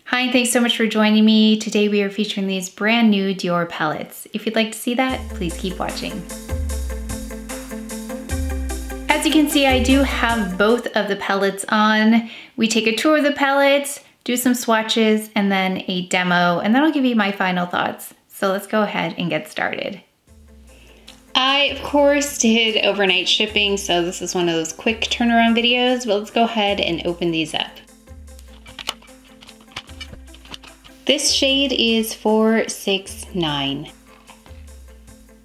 Hi, thanks so much for joining me. Today we are featuring these brand new Dior palettes. If you'd like to see that, please keep watching. As you can see, I do have both of the palettes on. We take a tour of the palettes, do some swatches, and then a demo, and then I'll give you my final thoughts. So let's go ahead and get started. I, of course, did overnight shipping, so this is one of those quick turnaround videos, but let's go ahead and open these up. This shade is 469.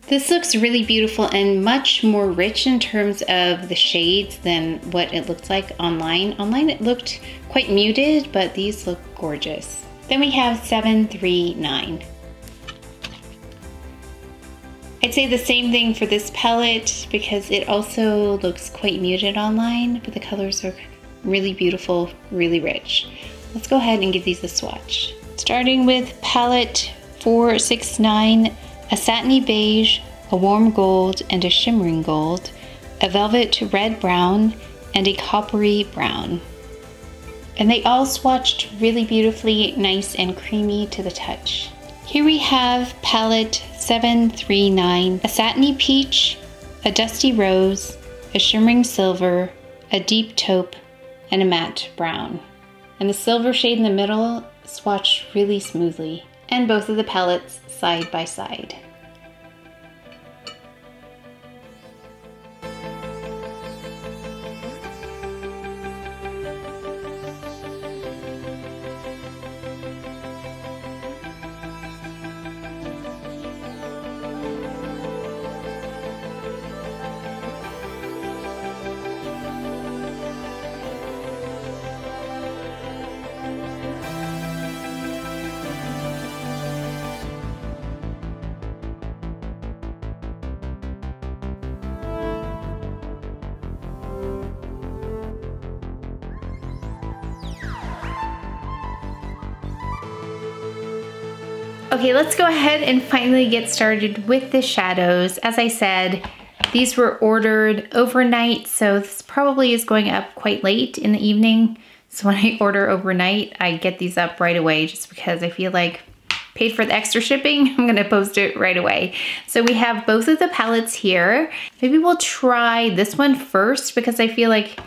This looks really beautiful and much more rich in terms of the shades than what it looks like online. Online it looked quite muted, but these look gorgeous. Then we have 739. I'd say the same thing for this palette because it also looks quite muted online, but the colors are really beautiful, really rich. Let's go ahead and give these a swatch. Starting with palette 469, a satiny beige, a warm gold, and a shimmering gold, a velvet red brown, and a coppery brown. And they all swatched really beautifully, nice and creamy to the touch. Here we have palette 739, a satiny peach, a dusty rose, a shimmering silver, a deep taupe, and a matte brown. And the silver shade in the middle swatched really smoothly, and both of the palettes side by side. Okay, let's go ahead and finally get started with the shadows. As I said, these were ordered overnight, so this probably is going up quite late in the evening. So when I order overnight, I get these up right away just because I feel like paid for the extra shipping, I'm gonna post it right away. So we have both of the palettes here. Maybe we'll try this one first because I feel like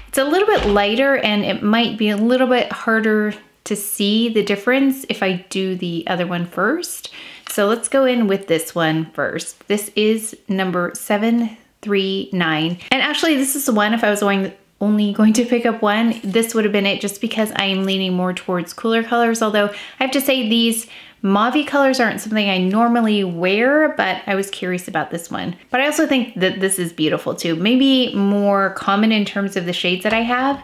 it's a little bit lighter and it might be a little bit harder to see the difference if I do the other one first. So let's go in with this one first. This is number 739. And actually this is the one, if I was only going to pick up one, this would have been it just because I am leaning more towards cooler colors. Although I have to say these mauve colors aren't something I normally wear, but I was curious about this one. But I also think that this is beautiful too. Maybe more common in terms of the shades that I have.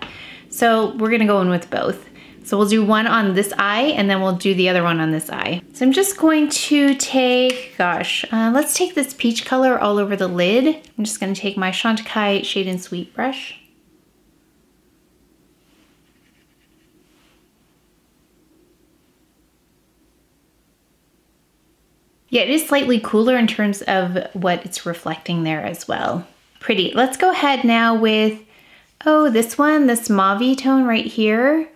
So we're gonna go in with both. So we'll do one on this eye and then we'll do the other one on this eye. So I'm just going to take, let's take this peach color all over the lid. I'm just gonna take my Chantecaille Shade and Sweet brush. Yeah, it is slightly cooler in terms of what it's reflecting there as well. Pretty. Let's go ahead now with, this one, this mauve tone right here.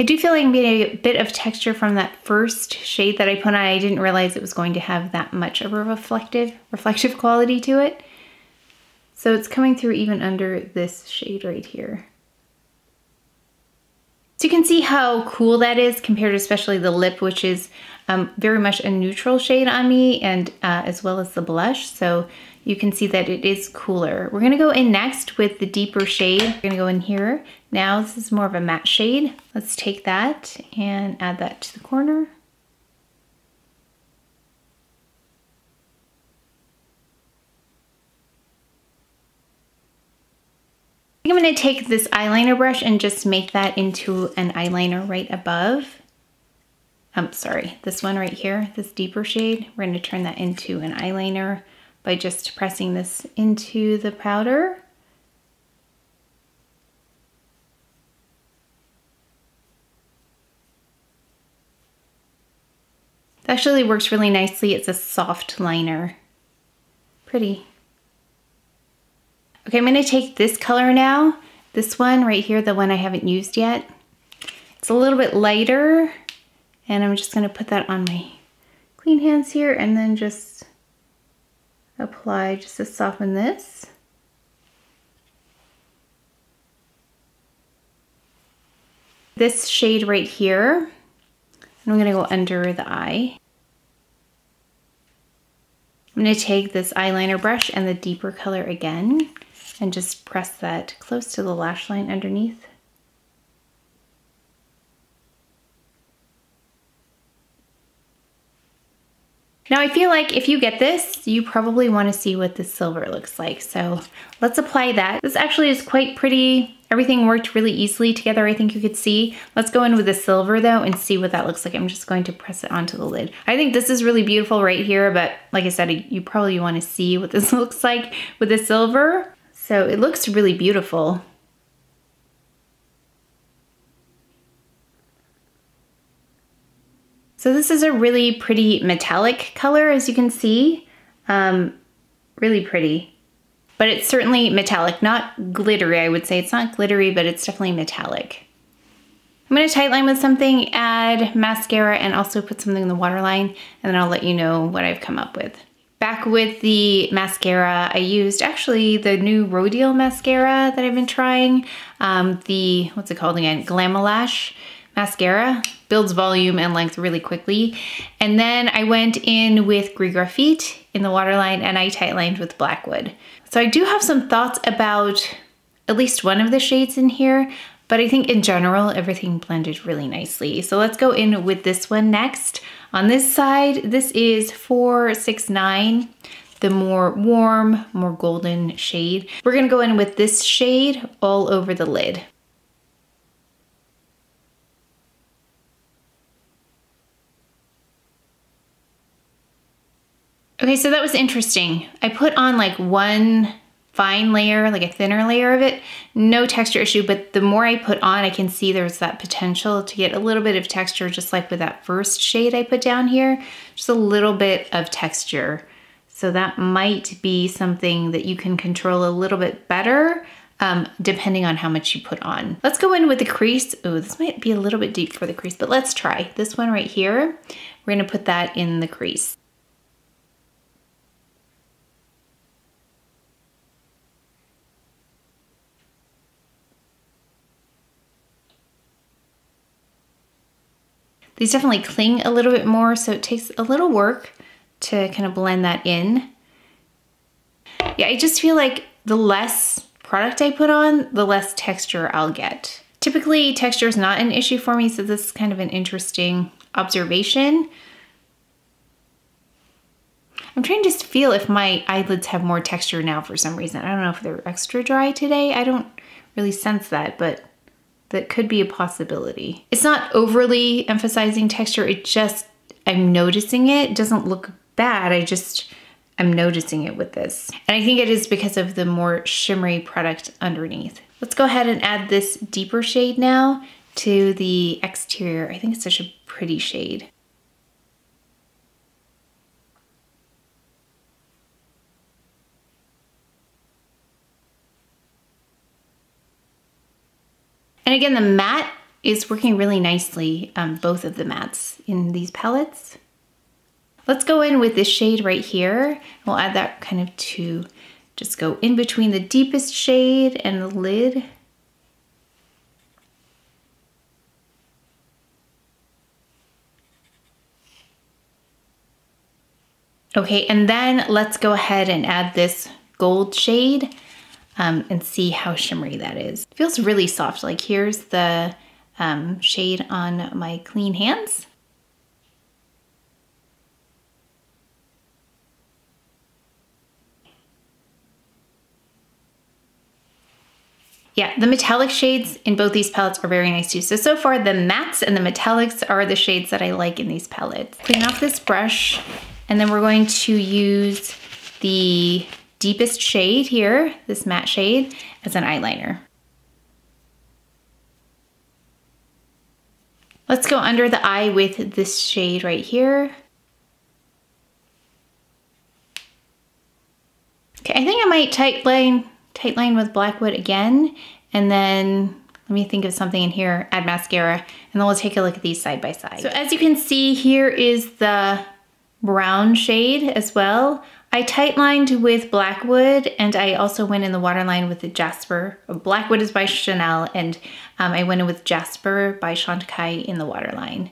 I do feel like I'm getting a bit of texture from that first shade that I put on. I didn't realize it was going to have that much of a reflective quality to it. So it's coming through even under this shade right here. So you can see how cool that is compared to especially the lip, which is very much a neutral shade on me, and as well as the blush. So you can see that it is cooler. We're gonna go in next with the deeper shade. We're gonna go in here. Now this is more of a matte shade. Let's take that and add that to the corner. I'm gonna take this eyeliner brush and just make that into an eyeliner right above. I'm sorry, this one right here, this deeper shade. We're gonna turn that into an eyeliner by just pressing this into the powder. That actually works really nicely. It's a soft liner. Pretty. Okay, I'm gonna take this color now. This one right here, the one I haven't used yet. It's a little bit lighter, and I'm just gonna put that on my clean hands here and then just apply just to soften this. This shade right here, and I'm gonna go under the eye. I'm gonna take this eyeliner brush and the deeper color again and just press that close to the lash line underneath. Now I feel like if you get this, you probably want to see what the silver looks like. So let's apply that. This actually is quite pretty. Everything worked really easily together, I think you could see. Let's go in with the silver though and see what that looks like. I'm just going to press it onto the lid. I think this is really beautiful right here, but like I said, you probably want to see what this looks like with the silver. So it looks really beautiful. So this is a really pretty metallic color, as you can see. Really pretty. But it's certainly metallic, not glittery, I would say. It's not glittery, but it's definitely metallic. I'm gonna tightline with something, add mascara, and also put something in the waterline, and then I'll let you know what I've come up with. Back with the mascara, I used actually the new Rodial mascara that I've been trying. What's it called again? Glamolash mascara. Builds volume and length really quickly. And then I went in with Gris Graphite in the waterline, and I tightlined with Blackwood. So I do have some thoughts about at least one of the shades in here, but I think in general, everything blended really nicely. So let's go in with this one next. On this side, this is 469, the more warm, more golden shade. We're gonna go in with this shade all over the lid. Okay, so that was interesting. I put on like one fine layer, like a thinner layer of it, no texture issue, but the more I put on, I can see there's that potential to get a little bit of texture, just like with that first shade I put down here, just a little bit of texture. So that might be something that you can control a little bit better, depending on how much you put on. Let's go in with the crease. Oh, this might be a little bit deep for the crease, but let's try this one right here. We're gonna put that in the crease. These definitely cling a little bit more, so it takes a little work to kind of blend that in. Yeah, I just feel like the less product I put on, the less texture I'll get. Typically, texture is not an issue for me, so this is kind of an interesting observation. I'm trying to just feel if my eyelids have more texture now for some reason. I don't know if they're extra dry today. I don't really sense that, but that could be a possibility. It's not overly emphasizing texture, it just, I'm noticing it. It doesn't look bad, I'm noticing it with this. And I think it is because of the more shimmery product underneath. Let's go ahead and add this deeper shade now to the exterior. I think it's such a pretty shade. And again, the matte is working really nicely, both of the mattes in these palettes. Let's go in with this shade right here. We'll add that kind of to just go in between the deepest shade and the lid. Okay, and then let's go ahead and add this gold shade. And see how shimmery that is. It feels really soft. Like here's the shade on my clean hands. Yeah, the metallic shades in both these palettes are very nice too. So far the mattes and the metallics are the shades that I like in these palettes. Clean off this brush, and then we're going to use the deepest shade here, this matte shade, as an eyeliner. Let's go under the eye with this shade right here. might tight line with Blackwood again, and then let me think of something in here, add mascara, and then we'll take a look at these side by side. So as you can see, here is the brown shade as well. I tight lined with Blackwood, and I also went in the waterline with the Jasper. Blackwood is by Chanel, and I went in with Jasper by Chantecaille in the waterline.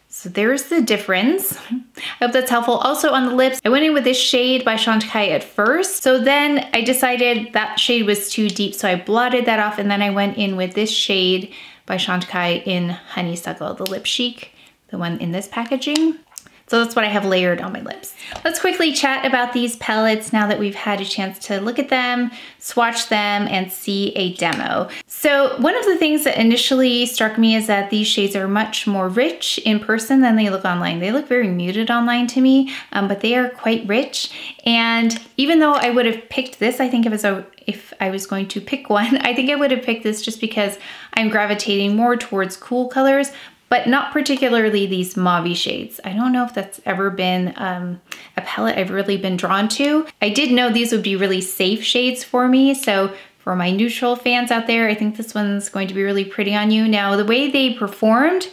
So there's the difference. I hope that's helpful. Also on the lips, I went in with this shade by Chantecaille at first. So then I decided that shade was too deep, so I blotted that off, and then I went in with this shade by Chantecaille in Honeysuckle, the Lip Chic, the one in this packaging. So that's what I have layered on my lips. Let's quickly chat about these palettes now that we've had a chance to look at them, swatch them, and see a demo. So one of the things that initially struck me is that these shades are much more rich in person than they look online. They look very muted online to me, but they are quite rich. And even though I would have picked this, I think if I was going to pick one, I think I would have picked this just because I'm gravitating more towards cool colors, but not particularly these mauve shades. I don't know if that's ever been a palette I've really been drawn to. I did know these would be really safe shades for me, so for my neutral fans out there, I think this one's going to be really pretty on you. Now, the way they performed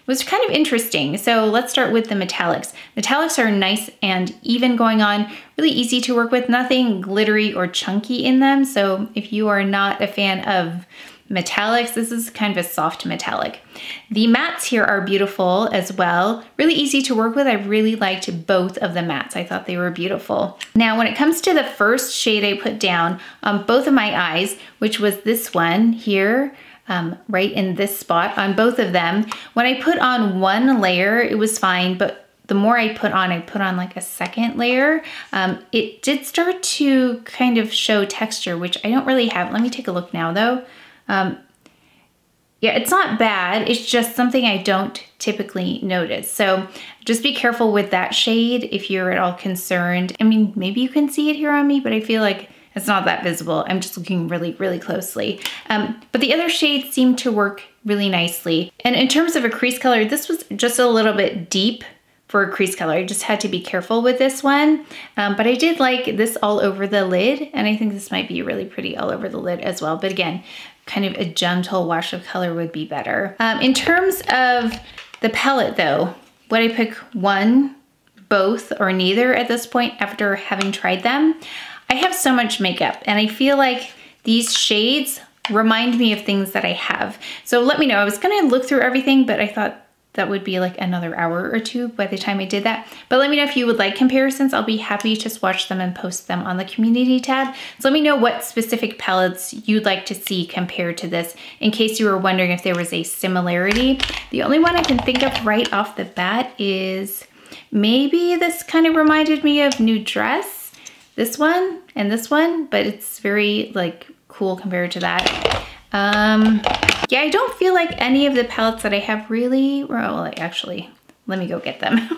was kind of interesting. So let's start with the metallics. Metallics are nice and even going on, really easy to work with, nothing glittery or chunky in them. So if you are not a fan of metallics, this is kind of a soft metallic. The mattes here are beautiful as well. Really easy to work with. I really liked both of the mattes. I thought they were beautiful. Now, when it comes to the first shade I put down on both of my eyes, which was this one here, right in this spot on both of them, when I put on one layer, it was fine, but the more I put on like a second layer, it did start to kind of show texture, which I don't really have. Let me take a look now though. Yeah, it's not bad. It's just something I don't typically notice. So just be careful with that shade if you're at all concerned. I mean, maybe you can see it here on me, but I feel like it's not that visible. I'm just looking really, really closely. But the other shades seem to work really nicely. And in terms of a crease color, this was just a little bit deep for a crease color. I just had to be careful with this one. But I did like this all over the lid, and I think this might be really pretty all over the lid as well. But again, kind of a gentle wash of color would be better. In terms of the palette though, would I pick one, both, or neither at this point after having tried them? I have so much makeup, and I feel like these shades remind me of things that I have. So let me know. I was gonna look through everything, but I thought that would be like another hour or two by the time I did that. But let me know if you would like comparisons. I'll be happy to swatch them and post them on the community tab. So let me know what specific palettes you'd like to see compared to this, in case you were wondering if there was a similarity. The only one I can think of right off the bat is maybe this kind of reminded me of Nude Dress, this one and this one, but it's very like cool compared to that. Yeah, I don't feel like any of the palettes that I have really, well, actually, let me go get them.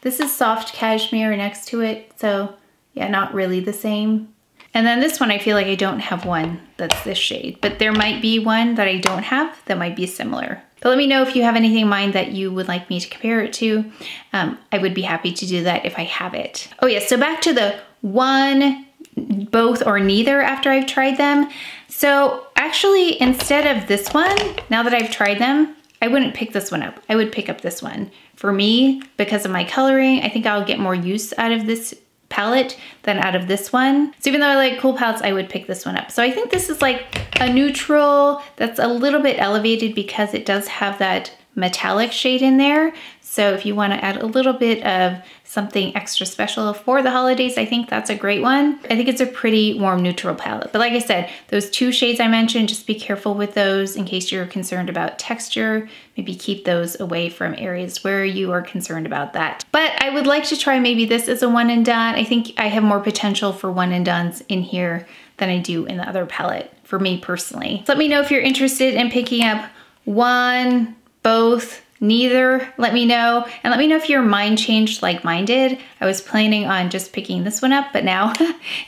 This is soft cashmere next to it, so yeah, not really the same. And then this one, I feel like I don't have one that's this shade, but there might be one that I don't have that might be similar. But let me know if you have anything in mind that you would like me to compare it to. I would be happy to do that if I have it. Oh yeah, so back to the one, both, or neither after I've tried them. So actually, instead of this one, now that I've tried them, I wouldn't pick this one up. I would pick up this one. For me, because of my coloring, I think I'll get more use out of this palette than out of this one. So even though I like cool palettes, I would pick this one up. So I think this is like a neutral that's a little bit elevated because it does have that metallic shade in there. So if you want to add a little bit of something extra special for the holidays, I think that's a great one. I think it's a pretty warm neutral palette. But like I said, those two shades I mentioned, just be careful with those in case you're concerned about texture. Maybe keep those away from areas where you are concerned about that. But I would like to try maybe this as a one and done. I think I have more potential for one and dones in here than I do in the other palette, for me personally. So let me know if you're interested in picking up one, both, neither, let me know. And let me know if your mind changed like mine did. I was planning on just picking this one up, but now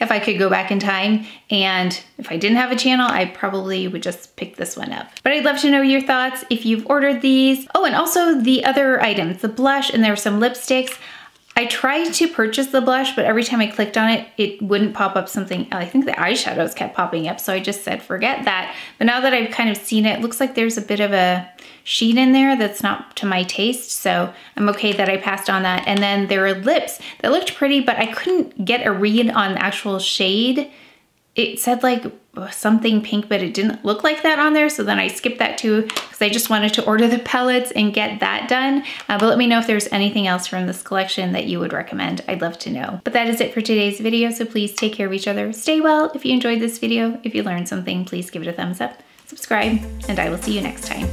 if I could go back in time and if I didn't have a channel, I probably would just pick this one up. But I'd love to know your thoughts if you've ordered these. Oh, and also the other items, the blush, and there were some lipsticks. I tried to purchase the blush, but every time I clicked on it, it wouldn't pop up something. I think the eyeshadows kept popping up, so I just said, forget that. But now that I've kind of seen it, it looks like there's a bit of a sheen in there that's not to my taste, so I'm okay that I passed on that. And then there are lips that looked pretty, but I couldn't get a read on the actual shade. It said like something pink, but it didn't look like that on there. So then I skipped that too, because I just wanted to order the palettes and get that done. But let me know if there's anything else from this collection that you would recommend. I'd love to know. But that is it for today's video. So please take care of each other. Stay well. If you enjoyed this video, if you learned something, please give it a thumbs up, subscribe, and I will see you next time.